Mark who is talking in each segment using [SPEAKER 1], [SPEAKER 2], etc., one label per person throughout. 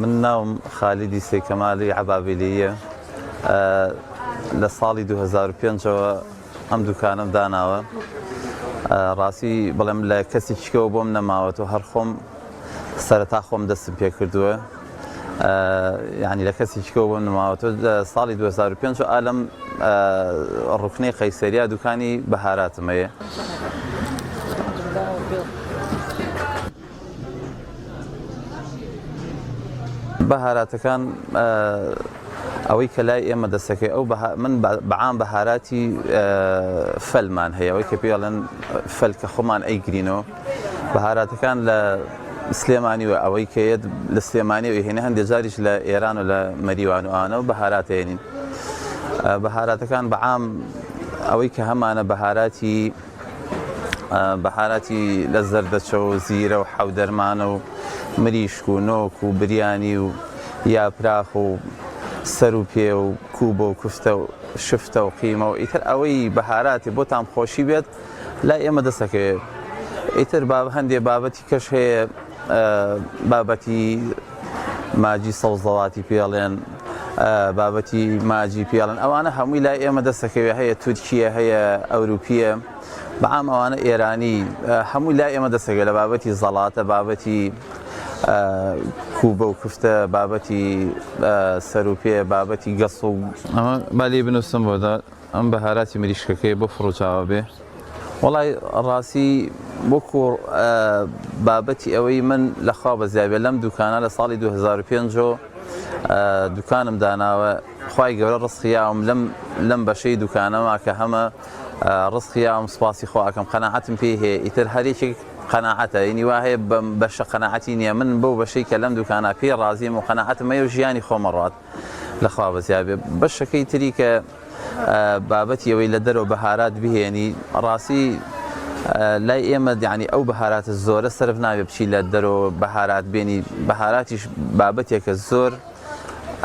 [SPEAKER 1] من ناوم خالدی سێکەمالی عەبابیلیە لە ساڵی 2005 ئەم دوکانم داناوە. ڕاستی بەڵێم لە کەسێکیکەوە بۆم نەماوەتەوە، هەر خۆم سەرەتا خۆم دەستم پێ کردووە، یعنی لە کەسێکیکەوە بۆم نەماوەتەوە. لە ساڵی 2005 ئالەم ڕوکنەی قەیسەریە دوکانی بەهاراتم هەیە. بەهاراتەکان ئەوەی کە لای ئێمە دەسەکەی من بەعام بەهاراتی فەلمان هەیە، ئەوەی کە پێڵێن فەل کە خۆمان ئەیگرینەوە. بەهاراتەکان لە سلێمانیوە ئەوەی کە لە سلێمانیەوە هێنێ، هەندێک جاریش لە ئێران و لە مەریوان و ئانەوە بەهارات هێنین. بەهاراتەکان بەعام ئەوەی کە هەمانە بەهاراتی لە زەردەچە و زیرە و حەودەرمانە و مریشک و نۆک و بریانی و یاپراخ و سەر و پێ و کوبە و کوفتە و شفتە و قیمە و ئیتر ئەوەی بەهاراتی بۆ تام خۆشی بێت لای ئێمە دەسەکەوێت. ئیتر هەندێک بابەتی کەش هەیە، بابەتی ماجی سەوزەڵاتی پێڵێن، بابەتی ماجی پێڵێن، ئەوانە هەمووی لای ئێمە دەسەکەوێت. هەیە تورکیە، هەیە ئەوروپیە، بەعام ئەوانە ئێرانی، هەمووی لای ئێمە دەسەکەوێت لە بابەتی زەڵاتە، بابەتی کوبە و کوفتە، بابەتی سەر و پێ، بابەتی گەس و ئەمە بالی بنووسم بۆدا ئەم بەهاراتی مریشکەکەی بۆ فڕۆچاوە بێ. وەڵای ڕاستی وەکو بابەتی ئەوەی من لەخوا بەزیابێ لەم دوکانە لە ساڵی 2005 دوکانم داناوە، خوای گەورە ڕزقیاوم لەم بەشەی دوکانەما کە هەمە ڕزقیاوم، سوپاسی خوا ئەکەم، قەناعەتم پێی هەیە. ئیتر هەرێکێک قەناعەتە، یعنی وا هەیە بەشە قەناعەتی نییە. من بەو بەشەی کە لەم دوکانە پێی ڕازیم و قەناعەتم هەیە و ژیانی خۆمە ڕات لەخوا بەزیابێ. بەشەکەی تری کە بابەتی ئەوەی لە دەرەوە بەهارات بهێنی، ڕاستی لای ئێمە یعنی ئەو بەهاراتە زۆرە سەرف نابێ بچی لە دەرەوە بەهارات بێنی. بەهاراتیش بابەتێکە زۆر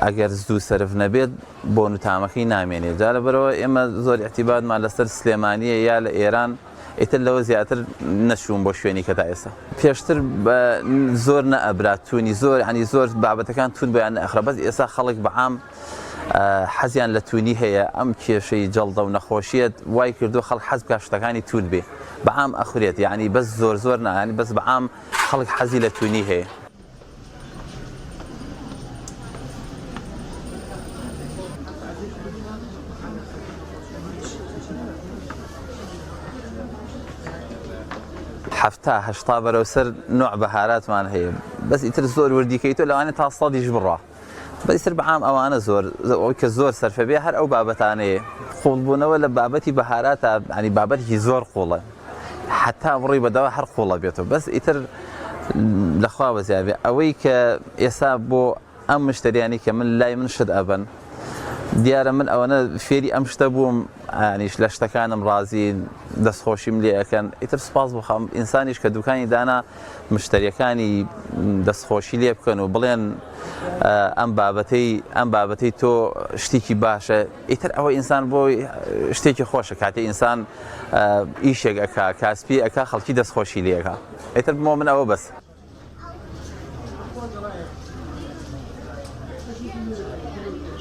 [SPEAKER 1] ئەگەر زوو سەرف نەبێت بۆ نوتامەکەی نامێنێت. جا لەبەرەوە ئێمە زۆر ئیعتیبادمان لەسەر سلێمانیە یا لە ئێران، ئیتر لەوە زیاتر نەچووم بۆ شوێنی کە تا ئێستا. پێشتر زۆر نەئەبرات تونی، زۆر ینی زۆر بابەتەکان تون بۆیان نەئەخرا، بەس ئێستا خەڵک بەعام حەزیان لە تونی هەیە. ئەم کێشەی جەڵدە و نەخۆشیەت وای کردو خەڵک حەز بکات شتەکانی تون بێ، بەعام ئەخورێت، یعنی بەس زۆر نایانی، بەس بەعام خەڵک حەزی لە تونی هەیە. هەفتا هەشتا بەرەوسەر نوع بەهاراتمان هەیە، بەس ئیتر زۆر وردیکەیتۆ لەوانێ تا سەدیش بڕوا، بەس ئیتر بەعام ئەوانە زۆر ئەوەی کە زۆر سەرفە بێ هەر ئەو بابەتانەیە. قوڵبوونەوە لە بابەتی بەهاراتە، ینی بابەتێکی زۆر قوڵە، حتا بڕی بەدەوە هەر قوڵە بێتەوە. بەس ئیتر لەخوا بەزیابێ ئەوەی کە ئێستا بۆ ئەم مشتریانی کە من لای من شت ئەبن، دیارە من ئەوەنە فێری ئەم شتە بووم، ئانیش لە شتەکانم ڕازی، دەستخۆشیم لێ ئەەکەن. ئیتر سوپاس بخەم ئینسانیش کە دوکانی دانا مشتریەکانی دەستخۆشی لێ بکەن و بڵێن ئەم بابەتەی تۆ شتێکی باشە. ئیتر ئەوە ئینسان بۆ شتێکی خۆشە، کاتێ ئینسان ئیشێک ئەکا، کاسپی ئەکا، خەڵکی دەستخۆشی لێەکە. ئیتر بۆ من ئەوە بەس.